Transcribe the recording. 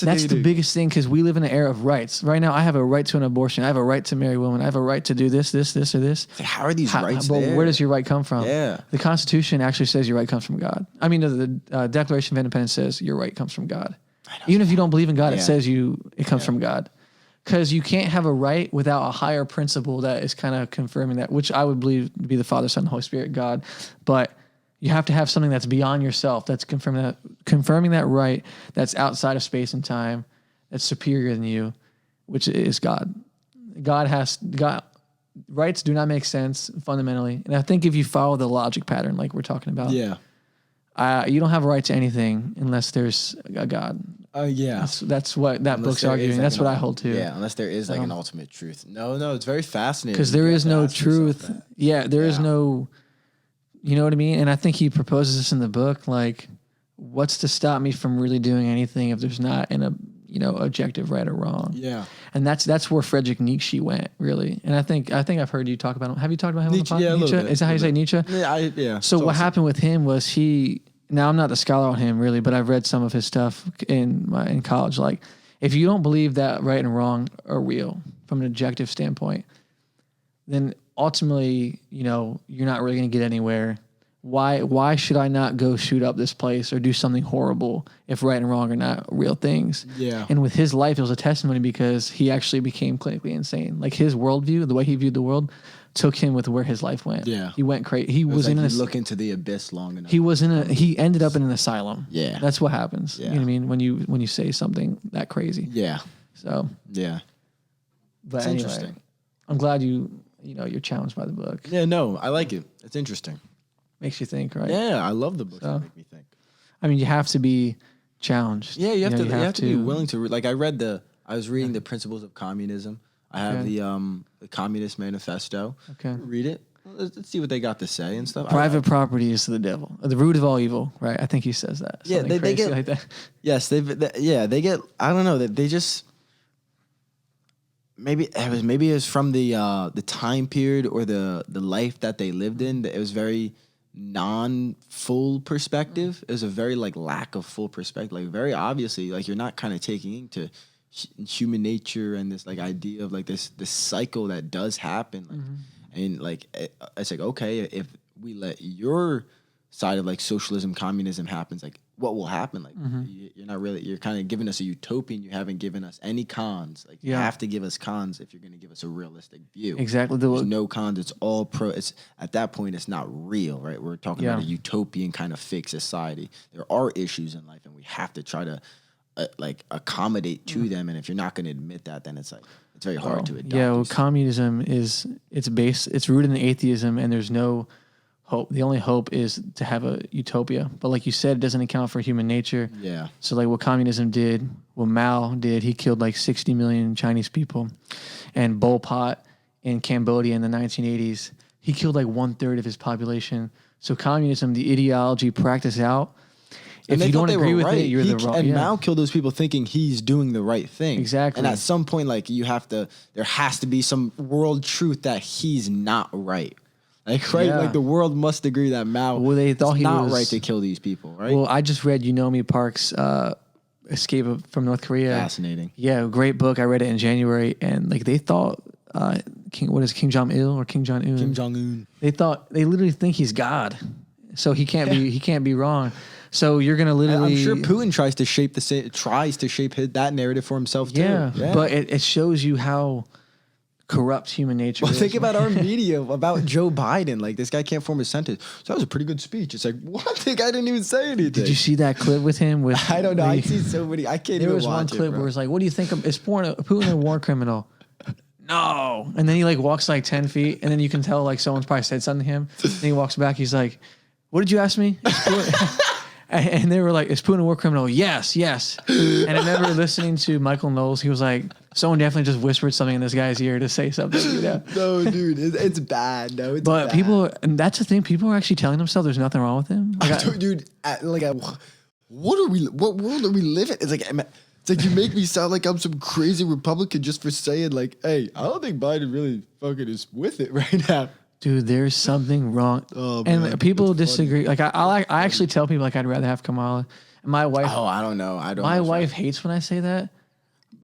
That's the biggest thing, because we live in an era of rights. Right now, I have a right to an abortion. I have a right to marry a woman. I have a right to do this, or this. How are these rights But there? where does your right come from? Yeah. The Constitution actually says your right comes from God. I mean, the Declaration of Independence says your right comes from God. Even if you don't believe in God, it says it comes from God. Because you can't have a right without a higher principle that is kind of confirming that, which I would believe to be the Father, Son, and Holy Spirit, God. But you have to have something that's beyond yourself, that's confirming that right, that's outside of space and time, that's superior than you, which is God. God rights do not make sense fundamentally, and I think if you follow the logic pattern, like we're talking about, you don't have a right to anything unless there's a God. That's what that book's arguing. That's what I hold to. Yeah, unless there is like an ultimate truth. No, it's very fascinating. Because there is no truth. There is no. You know what I mean? And I think he proposes this in the book. Like, what's to stop me from really doing anything if there's not objective right or wrong? Yeah. And that's where Friedrich Nietzsche went, really. And I think I've heard you talk about him. Have you talked about him? Nietzsche, on the podcast? Nietzsche? Is that how you say Nietzsche? Yeah. So what happened with him was now I'm not the scholar on him really, but I've read some of his stuff in college. Like, if you don't believe that right and wrong are real from an objective standpoint, then ultimately, you're not really going to get anywhere. Why should I not go shoot up this place or do something horrible if right and wrong are not real things? Yeah. And with his life, it was a testimony because he actually became clinically insane. Like, his worldview, the way he viewed the world, took him with where his life went. Yeah. He went crazy. He was in look into the abyss long enough. He ended up in an asylum. Yeah. That's what happens. Yeah. You know what I mean? When you say something that crazy. Yeah. So. Yeah. But It's anyway, interesting. I'm glad you're challenged by the book. Yeah, no, I like it. It's interesting. Makes you think, right? Yeah, I love the books that make me think. I mean, you have to be challenged. Yeah, you have to be willing to like I was reading the Principles of Communism. I have the Communist Manifesto. Okay. Read it. Let's see what they got to say and stuff. Private property is the devil, the root of all evil, right? I think he says that. Yeah, they get like that. Yes, they get. I don't know, they just maybe it was from the time period or the life that they lived in. That it was very non-full perspective. It was a very like lack of full perspective. Like, very obviously, like, you're not kind of taking into human nature and this like idea of like this cycle that does happen. Like, and like it's like, okay, if we let your side of like socialism, communism happens, like, what will happen? Like, you're kind of giving us a utopian. You haven't given us any cons. Like, you have to give us cons if you're going to give us a realistic view. Exactly. There's no cons. It's all pro. It's at that point, it's not real, right? We're talking about a utopian kind of fake society. There are issues in life, and we have to try to like accommodate to them. And if you're not going to admit that, then it's like it's very hard to adopt. Yeah, well, communism it's rooted in atheism, and there's no hope. The only hope is to have a utopia. But like you said, it doesn't account for human nature. Yeah. So like what communism did, what Mao did, he killed like 60 million Chinese people. And Pol Pot in Cambodia in the 1980s, he killed like 1/3 of his population. So communism, the ideology practiced out, if you don't agree with it, you're the wrong. And Mao killed those people thinking he's doing the right thing. Exactly. And at some point, like, there has to be some world truth that he's not right. Like, right? Yeah. Like, the world must agree that Mao they thought it's he not was right to kill these people, right? Well, I just read Yunomi Park's Escape from North Korea. Fascinating. Yeah, great book. I read it in January, and like they thought Kim Jong-il or Kim Jong-un? Kim Jong-un. They literally think he's God. So he can't be wrong. So you're gonna literally. I'm sure Putin tries to shape that narrative for himself too. Yeah. But it shows you how corrupt human nature is. Think about our media about Joe Biden. Like, this guy can't form a sentence. So that was a pretty good speech. It's like, what? The guy didn't even say anything. Did you see that clip with him? I don't know. I see so many. I can't even watch it. There was one clip where it's like, what do you think? Is Putin a war criminal? No. And then he like walks like 10 feet, and then you can tell like someone's probably said something to him. And he walks back. He's like, what did you ask me? And they were like, is Putin a war criminal? Yes. And I remember listening to Michael Knowles. He was like, someone definitely just whispered something in this guy's ear to say something. You know? No, dude, it's bad. No, it's but bad. People, and that's the thing. People are actually telling themselves there's nothing wrong with him. What world are we living? It's like you make me sound like I'm some crazy Republican just for saying like, hey, I don't think Biden really fucking is with it right now. Dude, there's something wrong. Oh, and man, people that's disagree. funny. Like I actually tell people like I'd rather have Kamala And my wife, Oh, I don't know. I don't. my know if wife hates when I say that